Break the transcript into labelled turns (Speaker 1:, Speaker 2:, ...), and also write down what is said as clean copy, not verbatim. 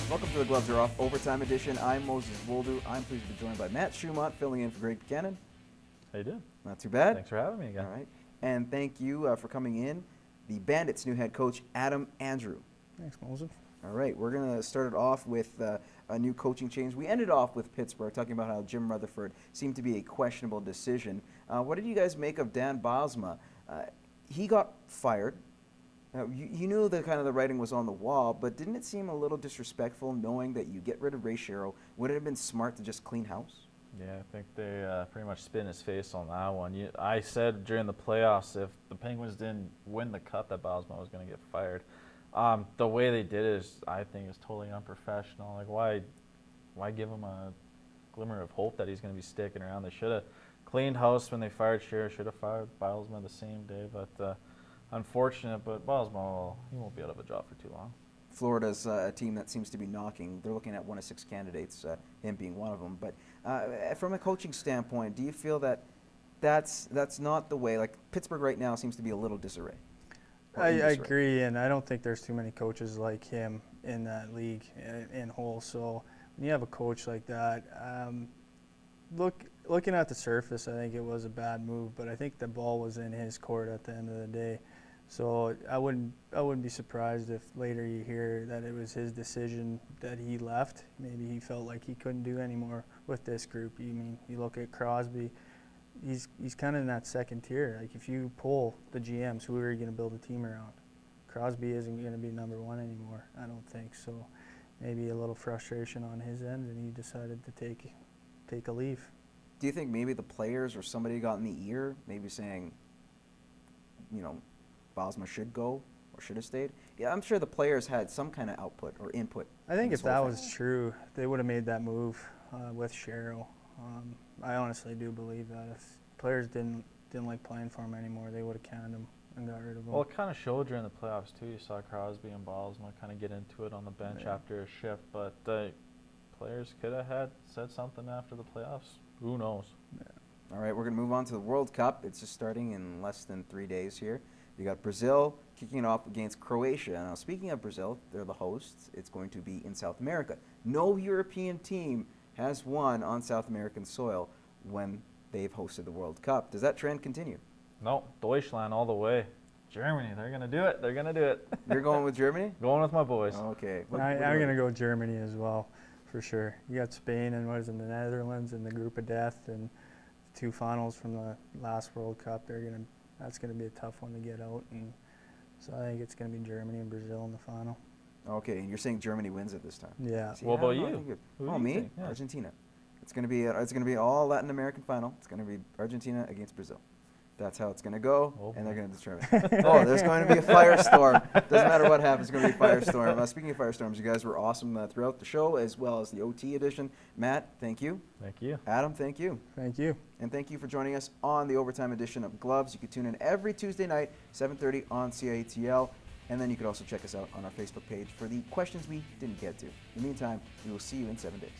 Speaker 1: Welcome to the Gloves Are Off Overtime Edition. I'm Moses Woldu. I'm pleased to be joined by Matt Choumont, filling in for Greg Buchanan.
Speaker 2: How you doing?
Speaker 1: Not too bad.
Speaker 2: Thanks for having me again.
Speaker 1: All right. And thank you for coming in, the Bandits' new head coach, Adam Andrew.
Speaker 3: Thanks, Moses.
Speaker 1: All right, we're going to start it off with a new coaching change. We ended off with Pittsburgh, talking about how Jim Rutherford seemed to be a questionable decision. What did you guys make of Dan Bylsma? He got fired. You knew that kind of the writing was on the wall, but didn't it seem a little disrespectful knowing that you get rid of Ray Shero? Would it have been smart to just clean house?
Speaker 2: Yeah, I think they pretty much spin his face on that one. I said during the playoffs, if the Penguins didn't win the cup, that Bylsma was going to get fired. The way they did it is, I think, is totally unprofessional. Like, why give him a glimmer of hope that he's going to be sticking around? They should have cleaned house when they fired Shero. Should have fired Bylsma the same day, but unfortunate. But Bylsma, he won't be out of a job for too long.
Speaker 1: Florida's a team that seems to be knocking. They're looking at 1 of 6 candidates, him being one of them. But from a coaching standpoint, do you feel that that's not the way? Like, Pittsburgh right now seems to be a little disarray.
Speaker 3: I agree, and I don't think there's too many coaches like him in that league in whole. So when you have a coach like that, looking at the surface, I think it was a bad move. But I think the ball was in his court at the end of the day. So I wouldn't be surprised if later you hear that it was his decision that he left. Maybe he felt like he couldn't do any more with this group. You look at Crosby. He's kind of in that second tier. Like, if you pull the GMs, who are you going to build a team around? Crosby isn't going to be number one anymore, I don't think. So maybe a little frustration on his end, and he decided to take a leave.
Speaker 1: Do you think maybe the players or somebody got in the ear, maybe saying, Bylsma should go or should have stayed? Yeah, I'm sure the players had some kind of output or input.
Speaker 3: I think if that was true, they would have made that move with Shero. I honestly do believe that if players didn't like playing for him anymore, they would have canned him and got rid of him.
Speaker 2: Well, it kind of showed during the playoffs too. You saw Crosby and Bylsma kind of get into it on the bench after a shift, but the players could have said something after the playoffs. Who knows?
Speaker 1: Yeah. All right, we're going to move on to the World Cup. It's just starting in less than 3 days here. You got Brazil kicking it off against Croatia. Now, speaking of Brazil, they're the hosts. It's going to be in South America. No European team has won on South American soil when they've hosted the World Cup. Does that trend continue?
Speaker 2: No, Deutschland all the way. Germany, they're going to do it. They're going to do it.
Speaker 1: You're going with Germany?
Speaker 2: Going with my boys.
Speaker 1: Okay.
Speaker 3: I'm going to go Germany as well, for sure. You got Spain and the Netherlands in the group of death, and 2 finals from the last World Cup. That's going to be a tough one to get out, and so I think it's going to be Germany and Brazil in the final.
Speaker 1: Okay, and you're saying Germany wins it this time?
Speaker 3: Yeah.
Speaker 1: See,
Speaker 2: what about you?
Speaker 1: Me?
Speaker 2: Think? Yeah.
Speaker 1: Argentina. It's going to be all Latin American final. It's going to be Argentina against Brazil. That's how it's going to go, and they're going to determine. There's going to be a firestorm. Doesn't matter what happens, it's going to be a firestorm. Speaking of firestorms, you guys were awesome throughout the show, as well as the OT edition. Matt, thank you.
Speaker 2: Thank you.
Speaker 1: Adam, thank you.
Speaker 3: Thank you.
Speaker 1: And thank you for joining us on the overtime edition of Gloves. You can tune in every Tuesday night, 7:30 on CITL. And then you could also check us out on our Facebook page for the questions we didn't get to. In the meantime, we will see you in 7 days.